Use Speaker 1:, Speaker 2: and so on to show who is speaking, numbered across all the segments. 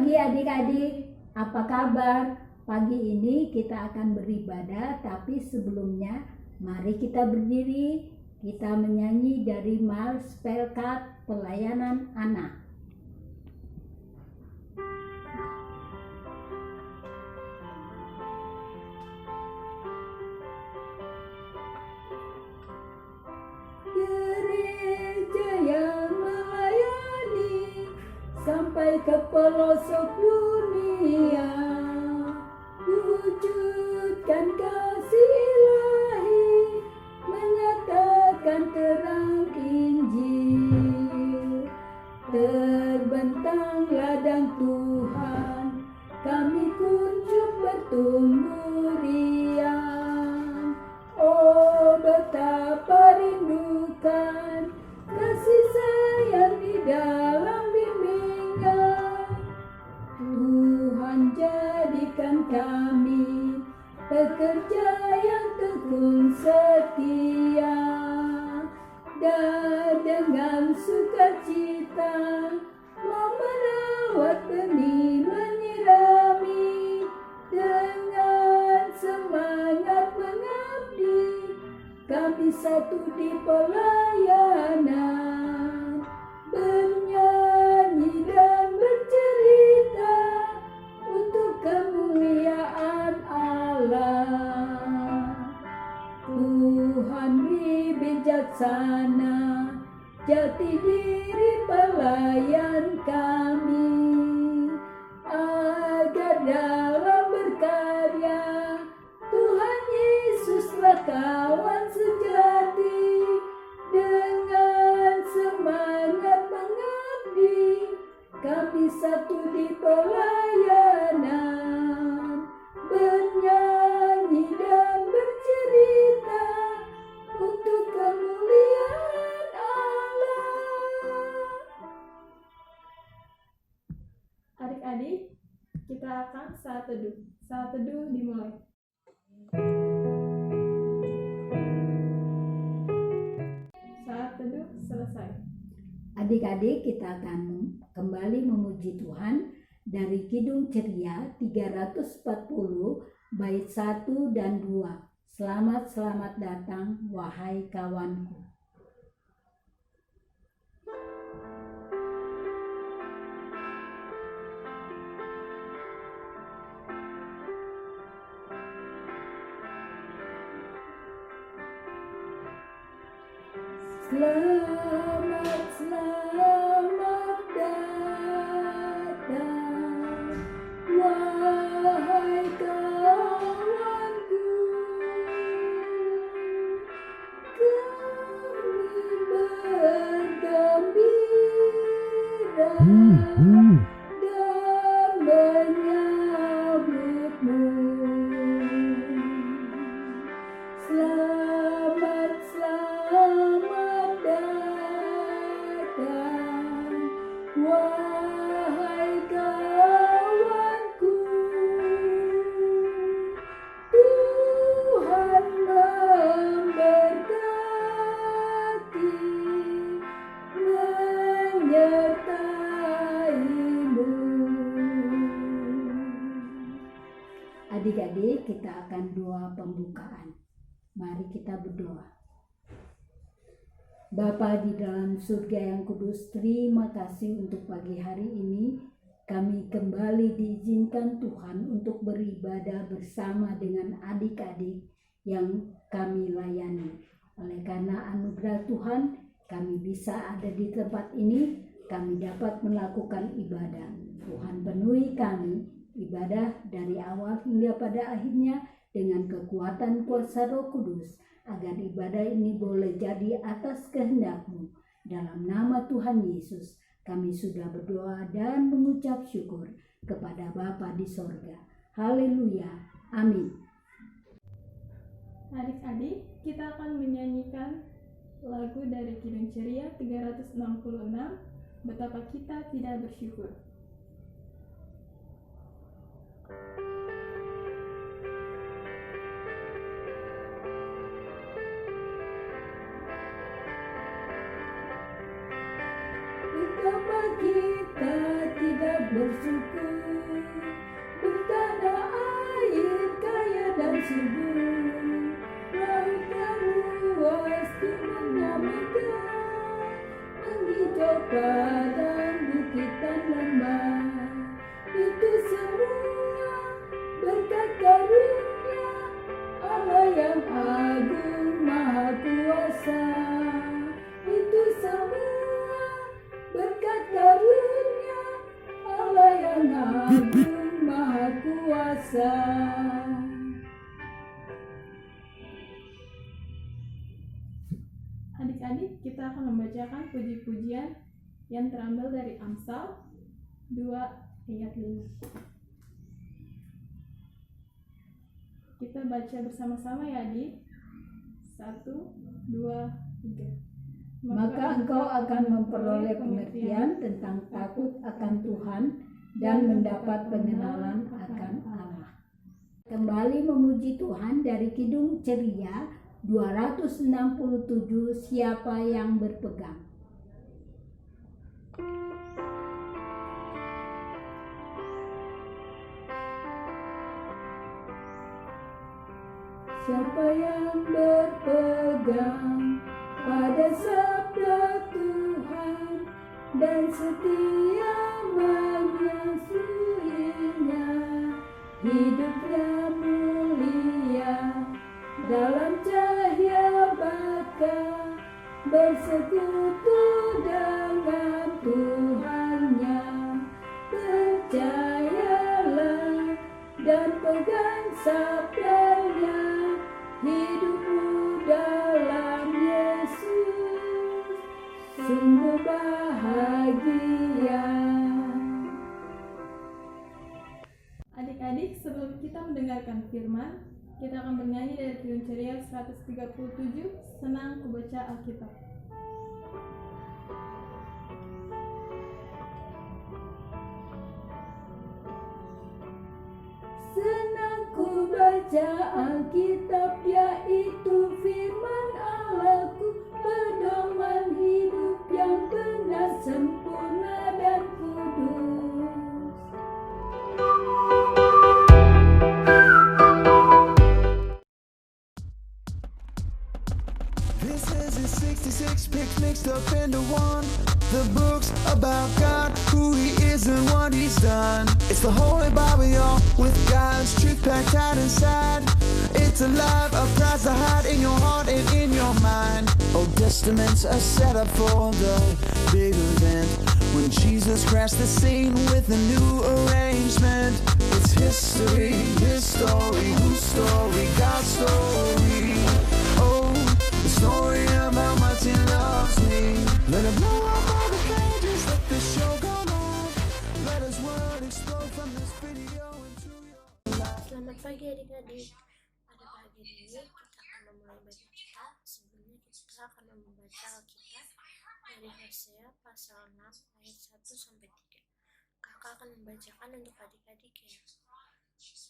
Speaker 1: pagi adik-adik, apa kabar? Pagi ini kita akan beribadah, tapi sebelumnya mari kita berdiri, kita menyanyi dari Mars Pelkat Pelayanan Anak. Gereja yang melayani sampai ke pelosok dunia, wujudkan kasih ilahi, menyatakan terang Injil. Terbentang ladang Tuhan, kami kunjung bertumbuh riang. Oh, betapa rindukan kasih sayang di dalam bimbingan. Tuhan jadikan kami pekerja yang tekun setia, dan dengan sukacita mau merawat benih, menyirami, dengan semangat mengabdi, kami satu di pelayanan, bernyanyi dan bercerita untuk kemuliaan Allah. Tuhan bijaksana, jati diri pelayan kami, agar dalam berkarya Tuhan Yesuslah kawan sejati. Dengan semangat mengabdi, kami satu di pelayanan, bernyanyi dan bercerita untuk kemuliaan Allah.
Speaker 2: Adik-adik, kita akan saat teduh. Saat teduh dimulai. Saat teduh selesai.
Speaker 1: Adik-adik, kita akan kembali memuji Tuhan dari Kidung Ceria 340 bait 1 dan 2. Selamat datang wahai kawanku. Selamat datang wahai kawanku, kami bergembira dan menyambutmu. Selamat datang wahai kawanku. Tuhan memberkati, menyertaimu. Adik-adik, kita akan doa pembukaan. Mari kita berdoa. Bapa di dalam surga yang kudus, terima kasih untuk pagi hari ini. Kami kembali diizinkan Tuhan untuk beribadah bersama dengan adik-adik yang kami layani. Oleh karena anugerah Tuhan, kami bisa ada di tempat ini, kami dapat melakukan ibadah. Tuhan penuhi kami ibadah dari awal hingga pada akhirnya dengan kekuatan kuasa Roh Kudus, agar ibadah ini boleh jadi atas kehendak-Mu. Dalam nama Tuhan Yesus, kami sudah berdoa dan mengucap syukur kepada Bapa di sorga. Haleluya. Amin.
Speaker 2: Adik-adik, kita akan menyanyikan lagu dari Kidung Ceria 366, Betapa Kita Tidak Bersyukur.
Speaker 1: Betapa kita tidak bersyukur subuh, lautan luas gunungnya megah, menghijau padang bukit dan lembah. Itu semua berkat karunia Allah yang agung maha kuasa. Itu semua berkat karunia Allah yang agung maha kuasa.
Speaker 2: Adik-adik, kita akan membacakan puji-pujian yang terambil dari Amsal 2 ayat 5. Kita baca bersama-sama ya adik. 1, 2, 3.
Speaker 1: Maka engkau akan memperoleh pengertian tentang takut akan Tuhan dan mendapat pengenalan akan Allah. Kembali memuji Tuhan dari Kidung Ceria 267, siapa yang berpegang. Siapa yang berpegang pada sabda Tuhan dan setia menyusuinya, hidupnya mulia dalam cahaya baka, bersekutu dengan Tuhannya. Percayalah dan pegang sabdanya, hidupmu dalam Yesus sungguh bahagia.
Speaker 2: Adik-adik, sebelum kita mendengarkan firman, kita akan bernyanyi dari Kidung Ceria 137, Senang Ku Baca Alkitab.
Speaker 1: Senang ku baca Alkitab, yaitu firman Allahku, pedoman hidup yang benar, sempurna dan kudus.
Speaker 3: This is a 66 picks mixed up into one. The books about God, who He is and what He's done. It's the Holy Bible, y'all, with God's truth packed out inside. It's alive, a prize to hide in your heart and in your mind. Old Testaments are set up for the big event when Jesus crashed the scene with a new arrangement. It's history, His story, whose story? God's story. Oh, the story of how much He loves me. Let it blow up all the pages, let the show go live. Let His word explode from this video into your life.
Speaker 4: Selamat pagi adik-adik. Pada pagi ini kita akan memulai baca kita. Sebelumnya kita akan membaca Alkitab dari Hosea pasal 6 ayat 1 sampai 3. Kakak akan membacakan untuk adik-adik ya.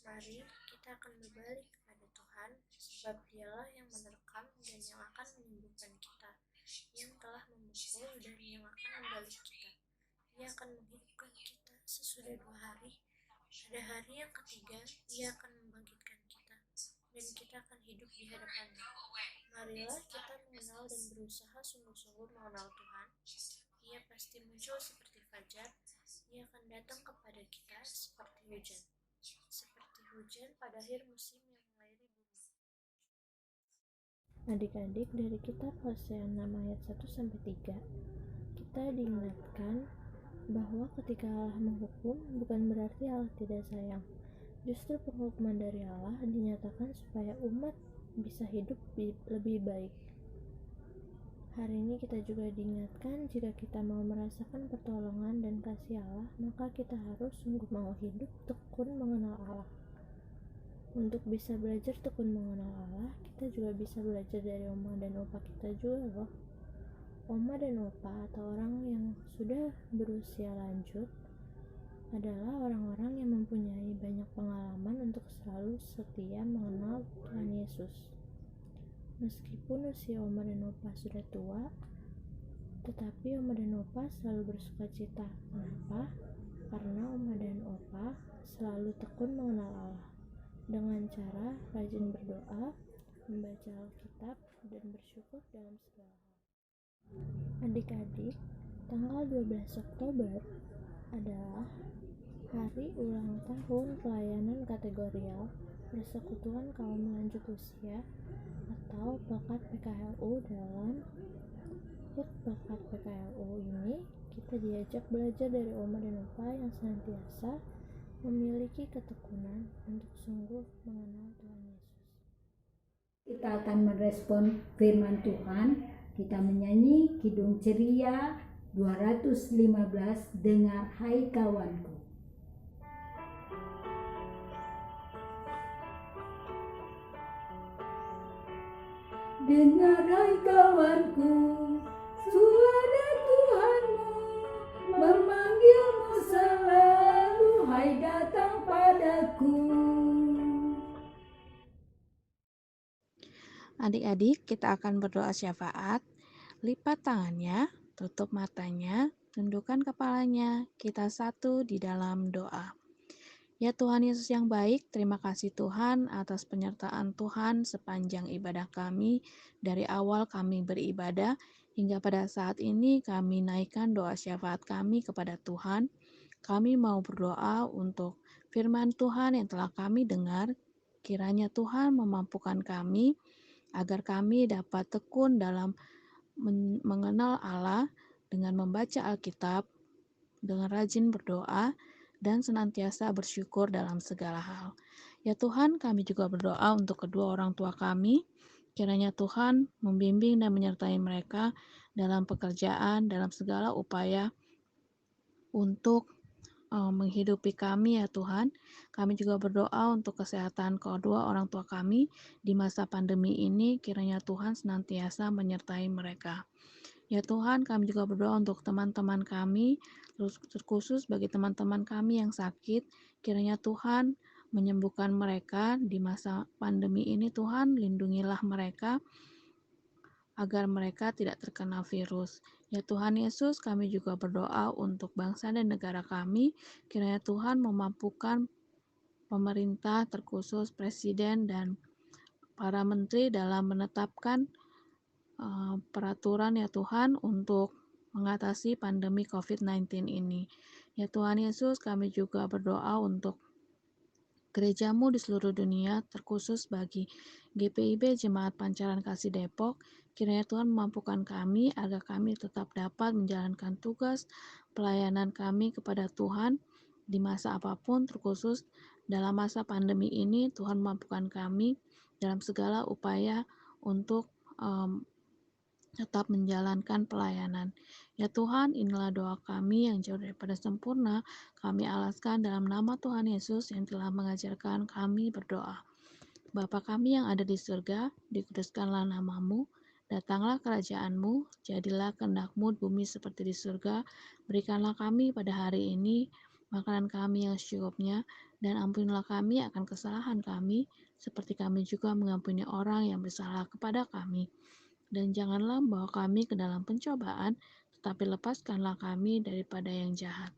Speaker 4: Mari kita akan berbalik kepada Tuhan, sebab Dialah yang menerkam dan yang akan menyembuhkan kita, yang telah memukul dan yang akan membalik kita. Ia akan menghidupkan kita sesudah 2 hari. Pada hari yang ketiga, Ia akan membangkitkan kita, dan kita akan hidup di hadapannya. Marilah kita mengenal dan berusaha sungguh-sungguh mengenal Tuhan. Ia pasti muncul seperti fajar. Ia akan datang kepada kita seperti hujan pada akhir musim yang mengairi bumi. Adik-adik, dari kitab Hosea 6 ayat 1-3, kita diingatkan bahwa ketika Allah menghukum, bukan berarti Allah tidak sayang. Justru penghukuman dari Allah dinyatakan supaya umat bisa hidup lebih baik. Hari ini kita juga diingatkan, jika kita mau merasakan pertolongan dan kasih Allah, maka kita harus sungguh mau hidup tekun mengenal Allah. Untuk bisa belajar tekun mengenal Allah, kita juga bisa belajar dari oma dan opa kita juga loh. Oma dan opa atau orang yang sudah berusia lanjut adalah orang-orang yang mempunyai banyak pengalaman untuk selalu setia mengenal Tuhan Yesus. Meskipun usia oma dan opa sudah tua, tetapi oma dan opa selalu bersuka cita. Kenapa? Karena oma dan opa selalu tekun mengenal Allah. dengan cara rajin berdoa, membaca Alkitab, dan bersyukur dalam segala hal. Adik-adik, tanggal 12 Oktober adalah hari ulang tahun pelayanan kategorial Persekutuan Kaum Lanjut Usia atau Pekat PKLU. Dalam HUT Pekat PKLU ini, kita diajak belajar dari Oma dan Opa yang senantiasa memiliki ketekunan untuk sungguh mengenal Tuhan Yesus.
Speaker 1: Kita akan merespon firman Tuhan. Kita menyanyi Kidung Ceria 215, Dengar Hai Kawanku. Dengar hai kawanku, suara Tuhanmu memanggilmu selalu, hai datang padaku.
Speaker 5: Adik-adik, kita akan berdoa syafaat. Lipat tangannya, tutup matanya, tundukkan kepalanya. Kita satu di dalam doa. Ya Tuhan Yesus yang baik, terima kasih Tuhan atas penyertaan Tuhan sepanjang ibadah kami. Dari awal kami beribadah hingga pada saat ini kami naikkan doa syafaat kami kepada Tuhan. Kami mau berdoa untuk firman Tuhan yang telah kami dengar. Kiranya Tuhan memampukan kami agar kami dapat tekun dalam mengenal Allah dengan membaca Alkitab, dengan rajin berdoa, dan senantiasa bersyukur dalam segala hal. Ya Tuhan, kami juga berdoa untuk kedua orang tua kami. Kiranya Tuhan membimbing dan menyertai mereka dalam pekerjaan, dalam segala upaya untuk menghidupi kami ya Tuhan. Kami juga berdoa untuk kesehatan kedua orang tua kami di masa pandemi ini. Kiranya Tuhan senantiasa menyertai mereka. Ya Tuhan, kami juga berdoa untuk teman-teman kami, terkhusus bagi teman-teman kami yang sakit. Kiranya Tuhan menyembuhkan mereka di masa pandemi ini. Tuhan, lindungilah mereka agar mereka tidak terkena virus. Ya Tuhan Yesus, kami juga berdoa untuk bangsa dan negara kami. Kiranya Tuhan memampukan pemerintah, terkhusus presiden dan para menteri dalam menetapkan peraturan ya Tuhan untuk mengatasi pandemi COVID-19 ini. Ya Tuhan Yesus, kami juga berdoa untuk gerejamu di seluruh dunia, terkhusus bagi GPIB Jemaat Pancaran Kasih Depok. Kiranya Tuhan memampukan kami agar kami tetap dapat menjalankan tugas pelayanan kami kepada Tuhan di masa apapun, terkhusus dalam masa pandemi ini. Tuhan memampukan kami dalam segala upaya untuk tetap menjalankan pelayanan. Ya Tuhan, inilah doa kami yang jauh daripada sempurna. Kami alaskan dalam nama Tuhan Yesus yang telah mengajarkan kami berdoa. Bapa kami yang ada di surga, dikuduskanlah namamu, datanglah kerajaanmu, jadilah kehendak-Mu di bumi seperti di surga. Berikanlah kami pada hari ini makanan kami yang secukupnya, dan ampunilah kami akan kesalahan kami, seperti kami juga mengampuni orang yang bersalah kepada kami. Dan janganlah membawa kami ke dalam pencobaan, tetapi lepaskanlah kami daripada yang jahat.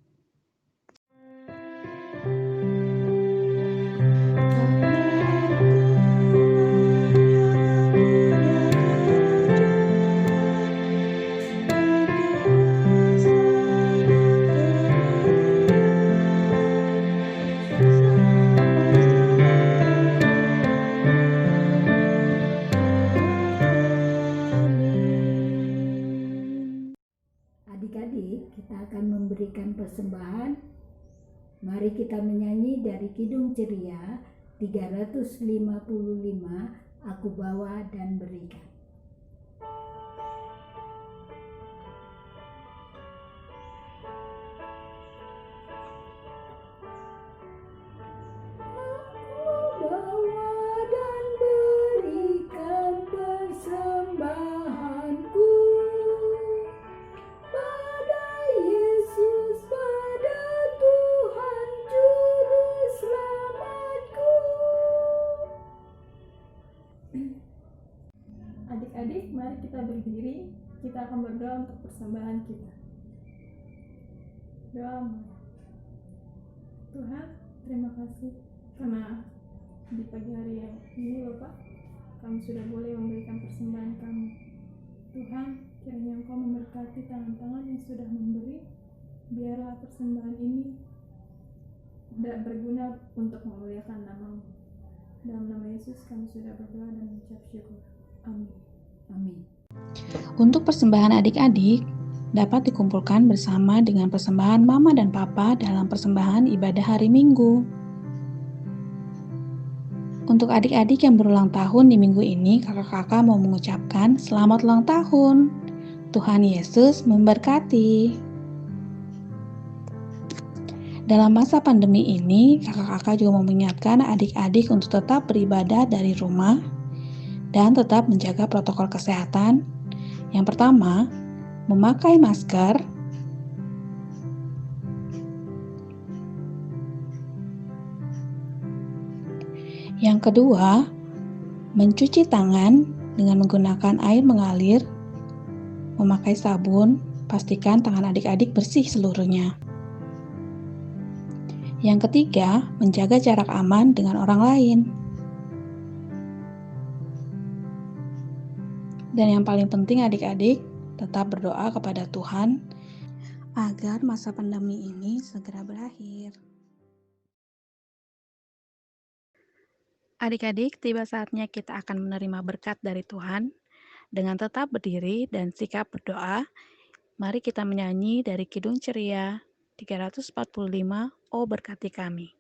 Speaker 1: Adik-adik, kita akan memberikan persembahan. Mari kita menyanyi dari Kidung Ceria 355, Aku Bawa dan Berikan. Aku bawa dan berikan persembahanku pada Yesus, pada Tuhan Juru Selamatku.
Speaker 2: Adik-adik, mari kita berdiri. Kita akan berdoa untuk persembahan kita. Doa mulai. Tuhan, terima kasih karena di pagi hari yang ini loh Pak, kami sudah boleh memberikan persembahan kami. Tuhan, kiranya Engkau memberkati tangan-tangan yang sudah memberi, biarlah persembahan ini tidak berguna untuk memuliakan nama-Mu. Dalam nama Yesus kami sudah berdoa dan mengucap syukur. Amin.
Speaker 1: Amin.
Speaker 5: Untuk persembahan adik-adik dapat dikumpulkan bersama dengan persembahan mama dan papa dalam persembahan ibadah hari Minggu. Untuk adik-adik yang berulang tahun di minggu ini, kakak-kakak mau mengucapkan selamat ulang tahun. Tuhan Yesus memberkati. Dalam masa pandemi ini, kakak-kakak juga mau mengingatkan adik-adik untuk tetap beribadah dari rumah dan tetap menjaga protokol kesehatan. Yang pertama, memakai masker. Yang kedua, mencuci tangan dengan menggunakan air mengalir, memakai sabun, pastikan tangan adik-adik bersih seluruhnya. Yang ketiga, menjaga jarak aman dengan orang lain. Dan yang paling penting adik-adik, tetap berdoa kepada Tuhan agar masa pandemi ini segera berakhir. Adik-adik, tiba saatnya kita akan menerima berkat dari Tuhan. Dengan tetap berdiri dan sikap berdoa, mari kita menyanyi dari Kidung Ceria 345, O berkati kami.